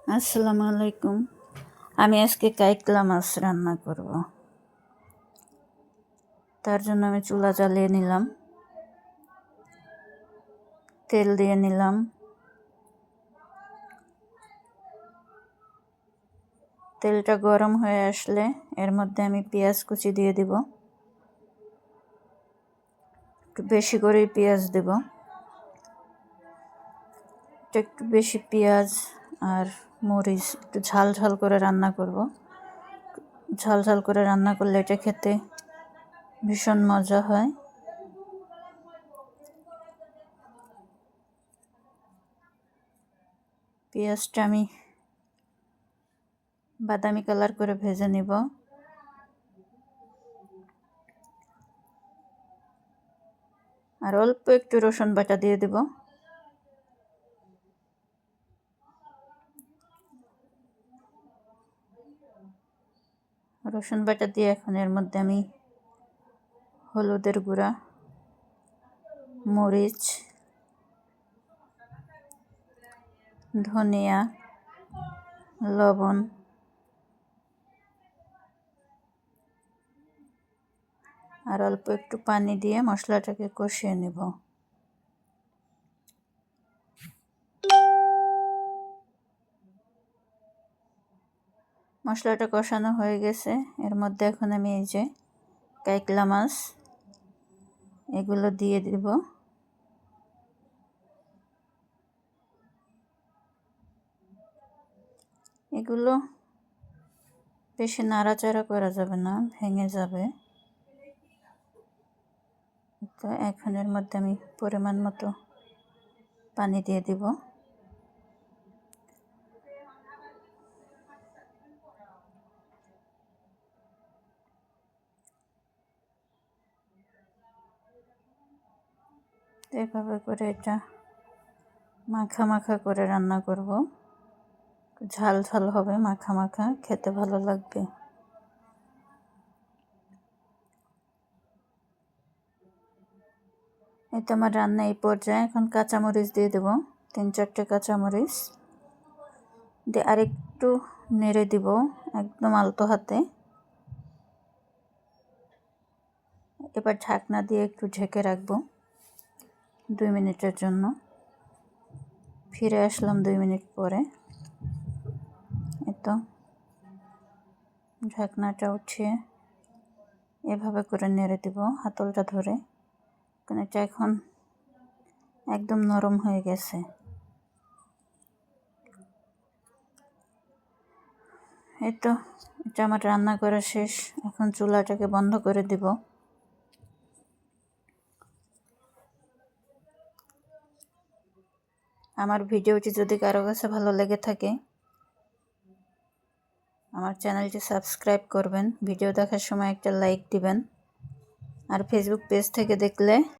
আসসালামু আলাইকুম। আমি আজকে কাইকলা মাছ রান্না করব। তার জন্য আমি চুলা জ্বালিয়ে নিলাম, তেল দিয়ে নিলাম। তেলটা গরম হয়ে আসলে এর মধ্যে আমি পেঁয়াজ কুচি দিয়ে দিব। একটু বেশি করেই পেঁয়াজ দেব। একটু বেশি পেঁয়াজ আর মরিচ একটু ঝাল ঝাল করে রান্না করব। ঝাল ঝাল করে রান্না করলে এটা খেতে ভীষণ মজা হয়। পেঁয়াজটা আমি বাদামি কালার করে ভেজে নিব। আর অল্প একটু রসুন বাটা দিয়ে দেব। রসুন বাটা দিয়ে এখন এর মধ্যে আমি হলুদের গুঁড়া, মরিচ, ধনিয়া, লবণ আর অল্প একটু পানি দিয়ে মশলাটাকে কষিয়ে নেব। মশলাটা কষানো হয়ে গেছে। এর মধ্যে এখন আমি এই যে কাইকলা মাছ এগুলো দিয়ে দেব। এগুলো বেশি নাড়াচাড়া করা যাবে না, ভেঙে যাবে। তো এখন এর মধ্যে আমি পরিমাণ মতো পানি দিয়ে দিব। এভাবে করে এটা মাখা মাখা করে রান্না করব। ঝাল ঝাল হবে, মাখা মাখা, খেতে ভালো লাগবে। এই তো আমার রান্না এই পর্যায়ে। এখন কাঁচামরিচ দিয়ে দেব, 3-4টে কাঁচামরিচ দিয়ে আরেকটু নেড়ে দিব একদম আলতো হাতে। এবার ঢাকনা দিয়ে একটু ঢেকে রাখবো 2 মিনিটের জন্য। ফিরে আসলাম 2 মিনিট পরে। এই তো ঢাকনাটা উঠিয়ে এভাবে করে নেড়ে দিব হাতলটা ধরে, কারণ এটা এখন একদম নরম হয়ে গেছে। এই তো এটা আমার রান্না করা শেষ। এখন চুলাটাকে বন্ধ করে দিব। আমার ভিডিওটি যদি কারো কাছে ভালো লেগে থাকে আমার চ্যানেলটি সাবস্ক্রাইব করবেন, ভিডিও দেখার সময় একটা লাইক দিবেন। আর ফেসবুক পেজ থেকে দেখলে